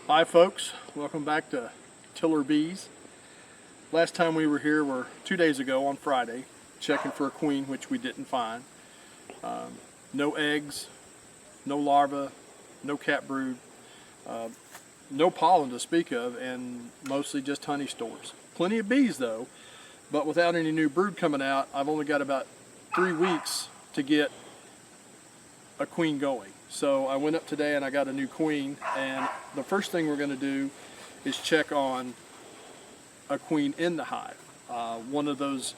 Hi folks, welcome back to Tiller Bees. Last time we were here were 2 days ago on Friday, checking for a queen, which we didn't find. No eggs, no larvae, no cat brood, no pollen to speak of, and mostly just honey stores. Plenty of bees though, but without any new brood coming out, I've only got about 3 weeks to get a queen going. So I went up today and I got a new queen, and the first thing we're going to do is check on a queen in the hive. One of those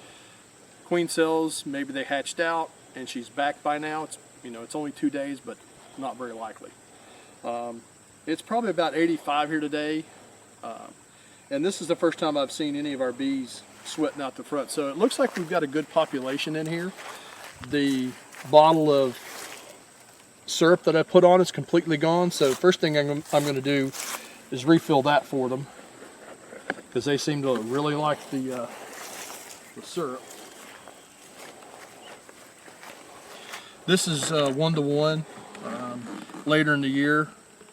queen cells, maybe they hatched out and she's back by now. It's only 2 days, but not very likely. It's probably about 85 here today, and this is the first time I've seen any of our bees sweating out the front. So it looks like we've got a good population in here. The bottle of syrup that I put on is completely gone, so first thing I'm going to do is refill that for them, because they seem to really like the syrup. This is 1-to-1. Later in the year,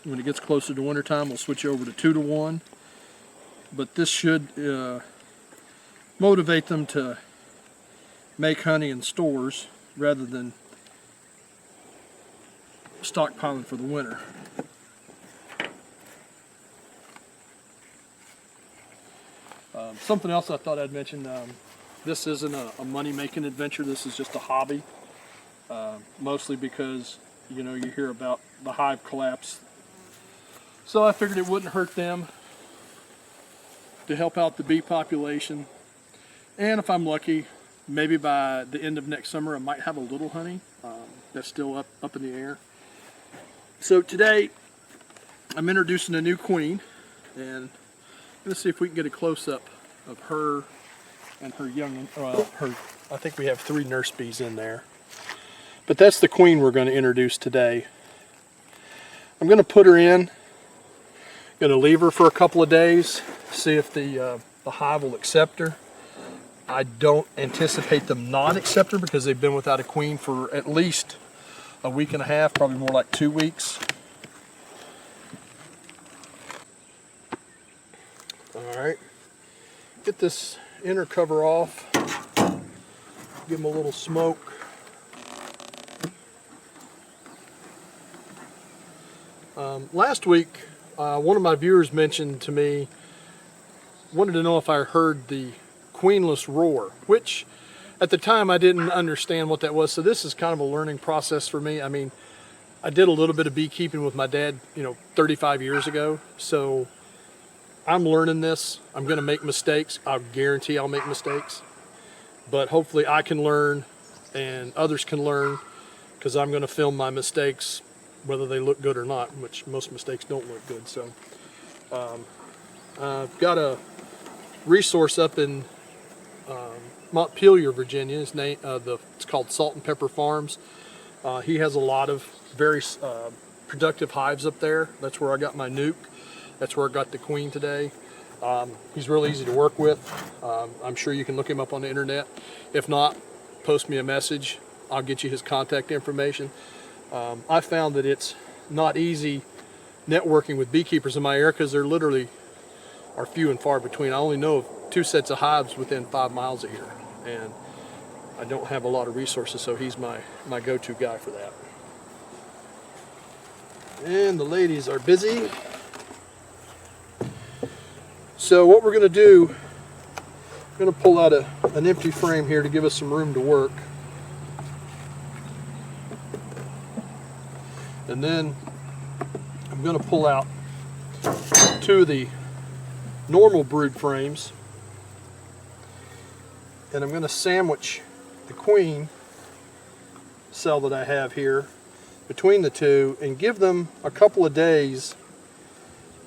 when it gets closer to winter time, we'll switch over to 2-to-1, but this should motivate them to make honey in stores rather than stockpiling for the winter. Something else I thought I'd mention, this isn't a money-making adventure, this is just a hobby, mostly because you hear about the hive collapse. So I figured it wouldn't hurt them to help out the bee population, and if I'm lucky, maybe by the end of next summer I might have a little honey that's still up in the air. So today I'm introducing a new queen, and let's see if we can get a close-up of her and her young, I think we have 3 nurse bees in there. But that's the queen we're going to introduce today. I'm going to put her in, going to leave her for a couple of days, see if the hive will accept her. I don't anticipate them not accept her because they've been without a queen for at least a week and a half, probably more like 2 weeks. Alright, get this inner cover off, give them a little smoke. Last week, one of my viewers mentioned to me, wanted to know if I heard the queenless roar, which at the time I didn't understand what that was, so this is kind of a learning process for me. I mean, I did a little bit of beekeeping with my dad, 35 years ago, so I'm learning this. I'm going to make mistakes. I guarantee I'll make mistakes, but hopefully I can learn and others can learn, because I'm going to film my mistakes whether they look good or not, which most mistakes don't look good. So I've got a resource up in Montpelier, Virginia. It's called Salt and Pepper Farms. He has a lot of very productive hives up there. That's where I got my nuke. That's where I got the queen today. He's really easy to work with. I'm sure you can look him up on the internet. If not, post me a message. I'll get you his contact information. I found that it's not easy networking with beekeepers in my area because there literally are few and far between. I only know of 2 sets of hives within 5 miles of here, and I don't have a lot of resources, so he's my go-to guy for that. And the ladies are busy. So what we're going to do, I'm going to pull out an empty frame here to give us some room to work. And then I'm going to pull out 2 of the normal brood frames, and I'm going to sandwich the queen cell that I have here between the 2 and give them a couple of days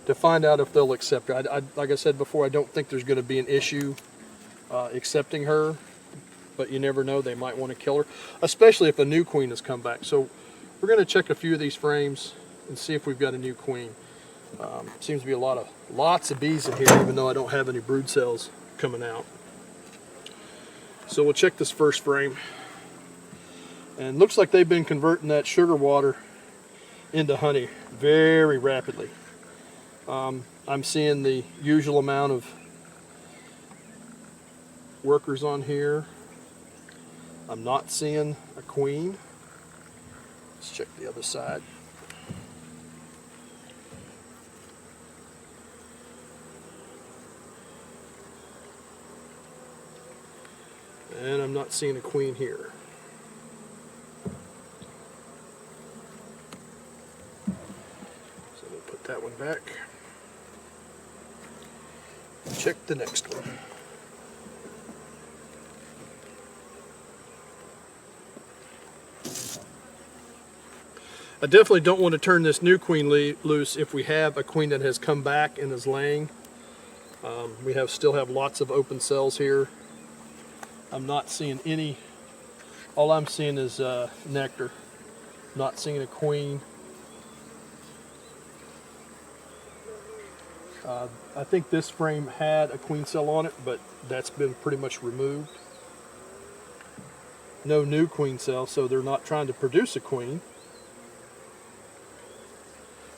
to find out if they'll accept her. Like I said before, I don't think there's going to be an issue accepting her, but you never know, they might want to kill her, especially if a new queen has come back. So we're going to check a few of these frames and see if we've got a new queen. Seems to be lots of bees in here, even though I don't have any brood cells coming out. So we'll check this first frame. And looks like they've been converting that sugar water into honey very rapidly. I'm seeing the usual amount of workers on here. I'm not seeing a queen. Let's check the other side. And I'm not seeing a queen here. So we'll put that one back. Check the next one. I definitely don't want to turn this new queen loose if we have a queen that has come back and is laying. We still have lots of open cells here. I'm not seeing any. All I'm seeing is nectar. Not seeing a queen. I think this frame had a queen cell on it, but that's been pretty much removed. No new queen cell, so they're not trying to produce a queen.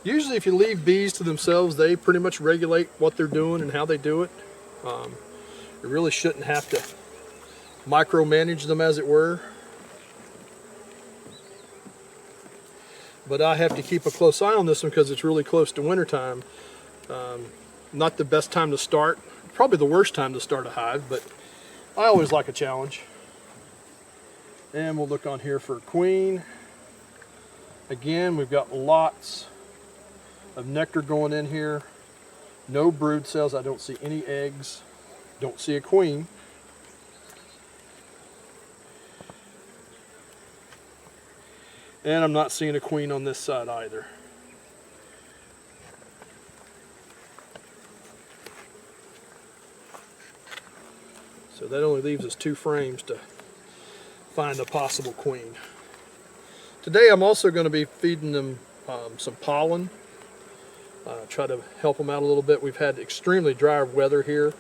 Usually if you leave bees to themselves, they pretty much regulate what they're doing and how they do it. You really shouldn't have to micromanage them, as it were. But I have to keep a close eye on this one because it's really close to wintertime. Not the best time to start, probably the worst time to start a hive, but I always like a challenge. And we'll look on here for a queen. Again, we've got lots of nectar going in here. No brood cells. I don't see any eggs. Don't see a queen. And I'm not seeing a queen on this side either. So that only leaves us 2 frames to find a possible queen. Today I'm also going to be feeding them some pollen. Try to help them out a little bit. We've had extremely dry weather here.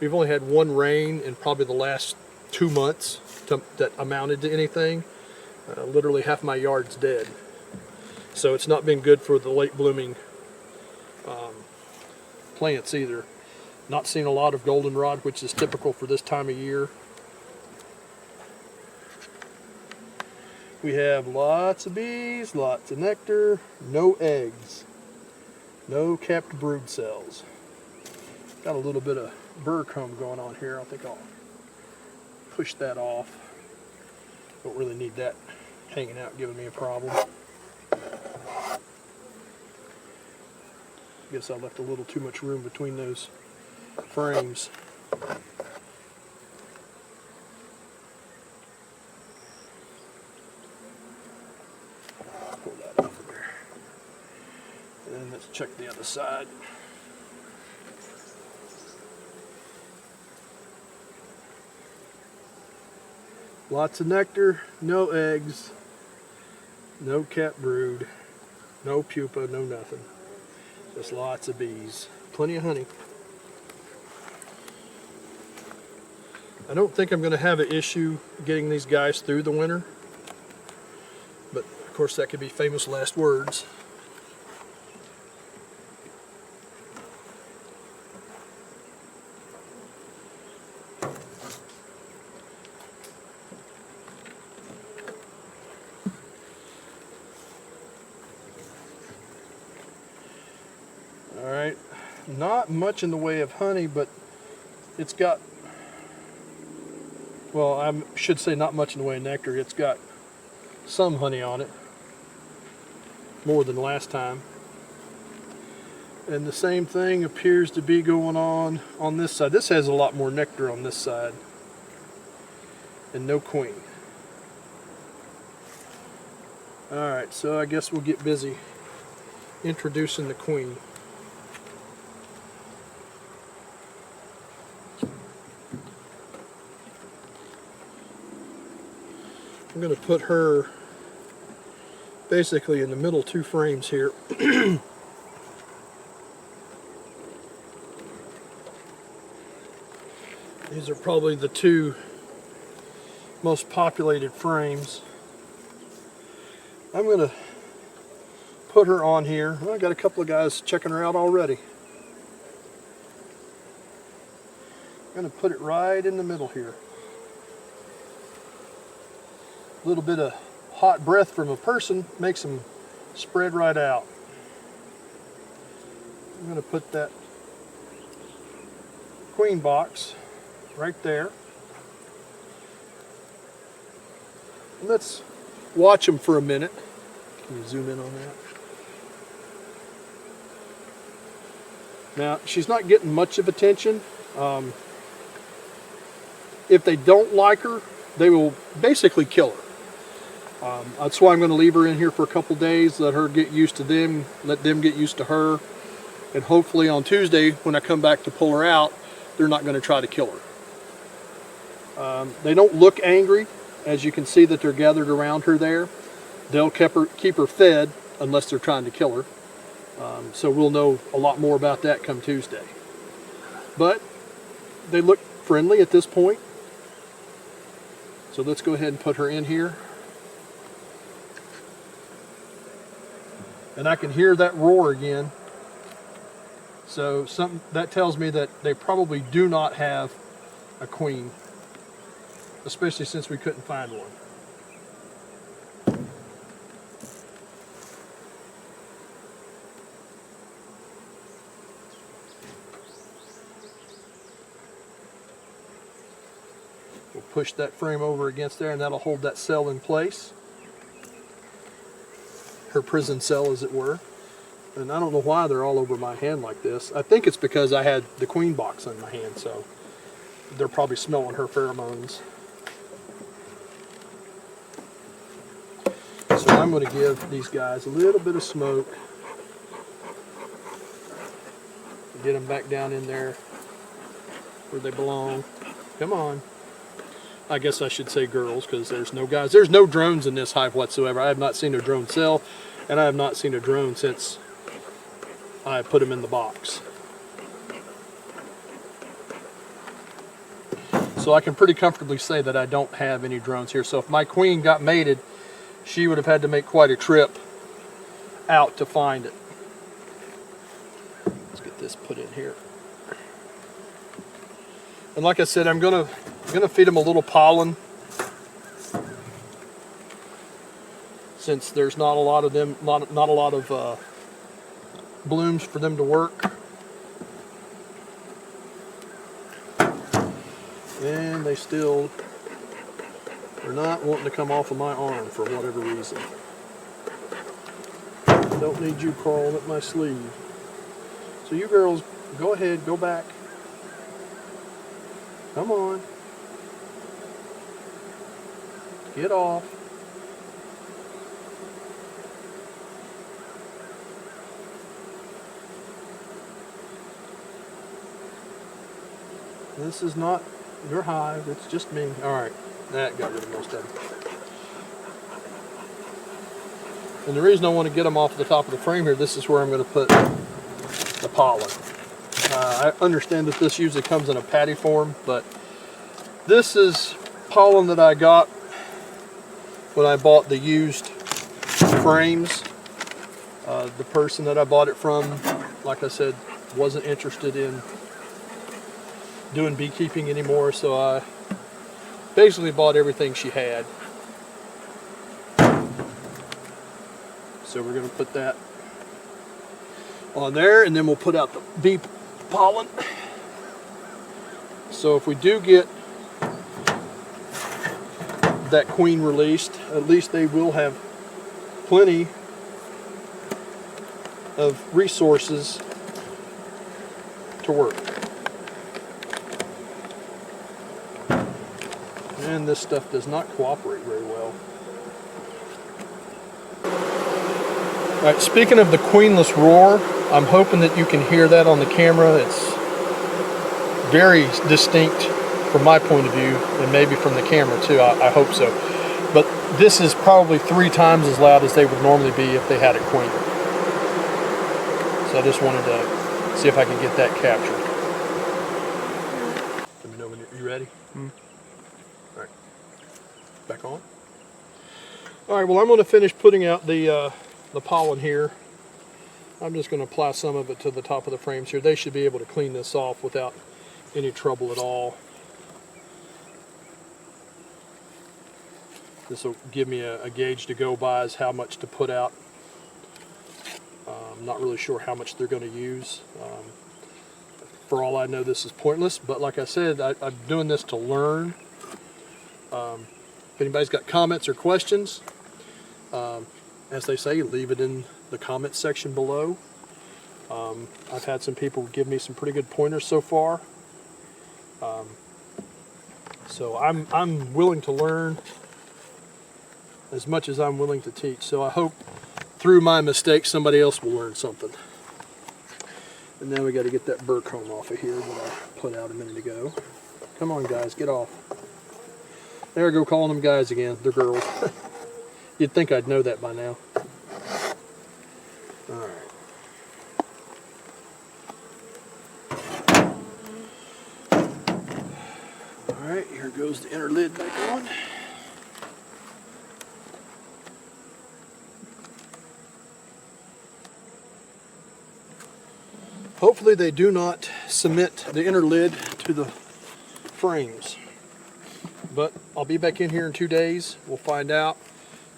We've only had 1 rain in probably the last 2 months that amounted to anything. Literally half my yard's dead. So it's not been good for the late blooming plants either. Not seeing a lot of goldenrod, which is typical for this time of year. We have lots of bees, lots of nectar, no eggs, no capped brood cells. Got a little bit of burr comb going on here. I think I'll push that off. Don't really need that hanging out giving me a problem. Guess I left a little too much room between those frames. Pull that off of there. And then let's check the other side. Lots of nectar, no eggs, no capped brood, no pupa, no nothing. Just lots of bees. Plenty of honey. I don't think I'm going to have an issue getting these guys through the winter. But of course that could be famous last words. Alright, not much in the way of honey, but it's got, well, I should say not much in the way of nectar. It's got some honey on it, more than last time. And the same thing appears to be going on this side. This has a lot more nectar on this side, and no queen. Alright, so I guess we'll get busy introducing the queen. I'm going to put her basically in the middle 2 frames here. These are probably the 2 most populated frames. I'm going to put her on here. I got a couple of guys checking her out already. I'm going to put it right in the middle here. A little bit of hot breath from a person makes them spread right out. I'm going to put that queen box right there. And let's watch them for a minute. Can you zoom in on that? Now, she's not getting much of attention. If they don't like her, they will basically kill her. That's why I'm going to leave her in here for a couple days, let her get used to them, let them get used to her, and hopefully on Tuesday when I come back to pull her out, they're not going to try to kill her. They don't look angry, as you can see that they're gathered around her there. They'll keep her fed unless they're trying to kill her. So we'll know a lot more about that come Tuesday. But they look friendly at this point. So let's go ahead and put her in here. And I can hear that roar again. So that tells me that they probably do not have a queen, especially since we couldn't find one. We'll push that frame over against there and that'll hold that cell in place. Her prison cell, as it were. And I don't know why they're all over my hand like this. I think it's because I had the queen box in my hand, so they're probably smelling her pheromones. So I'm going to give these guys a little bit of smoke. Get them back down in there where they belong. Come on. I guess I should say girls, because there's no guys. There's no drones in this hive whatsoever. I have not seen a drone cell, and I have not seen a drone since I put them in the box. So I can pretty comfortably say that I don't have any drones here. So if my queen got mated, she would have had to make quite a trip out to find it. Let's get this put in here. And like I said, I'm gonna feed them a little pollen, since there's not a lot of them, not a lot of blooms for them to work. And they still are not wanting to come off of my arm for whatever reason. Don't need you crawling up my sleeve. So you girls, go ahead, go back. Come on. Get off. This is not your hive, it's just me. Alright, that got rid of most of them. And the reason I want to get them off the top of the frame here, this is where I'm going to put the pollen. I understand that this usually comes in a patty form, but this is pollen that I got when I bought the used frames. The person that I bought it from, like I said, wasn't interested in doing beekeeping anymore, so I basically bought everything she had. So we're going to put that on there, and then we'll put out the bee pollen. So if we do get that queen released, at least they will have plenty of resources to work. And this stuff does not cooperate very well. Alright, speaking of the queenless roar, I'm hoping that you can hear that on the camera. It's very distinct from my point of view, and maybe from the camera too, I hope so. But this is probably 3 times as loud as they would normally be if they had a queen. So I just wanted to see if I could get that captured. Let me know when you're ready. Alright, back on. Alright, well I'm going to finish putting out the pollen here. I'm just going to apply some of it to the top of the frames here. They should be able to clean this off without any trouble at all. This will give me a gauge to go by as how much to put out. I'm not really sure how much they're going to use. For all I know, this is pointless, but like I said, I'm doing this to learn. If anybody's got comments or questions, as they say, leave it in the comments section below. I've had some people give me some pretty good pointers so far. So I'm willing to learn as much as I'm willing to teach. So I hope through my mistakes somebody else will learn something. And now we got to get that burr comb off of here that I put out a minute ago. Come on guys, get off. There I go calling them guys again. They're girls. You'd think I'd know that by now. Alright. Alright, here goes the inner lid back on. Hopefully they do not cement the inner lid to the frames. But I'll be back in here in 2 days. We'll find out.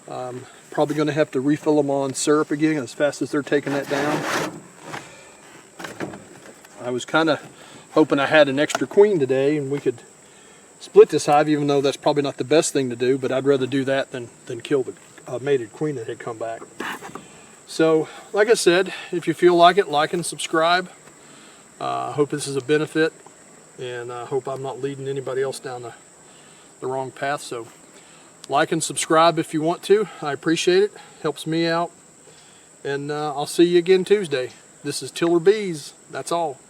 Probably going to have to refill them on syrup again as fast as they're taking that down. I was kind of hoping I had an extra queen today and we could split this hive, even though that's probably not the best thing to do, but I'd rather do that than kill the mated queen that had come back. So, like I said, if you feel like it, like and subscribe. I hope this is a benefit, and I hope I'm not leading anybody else down the wrong path. So, like and subscribe if you want to. I appreciate it. Helps me out. And I'll see you again Tuesday. This is Tiller Bees. That's all.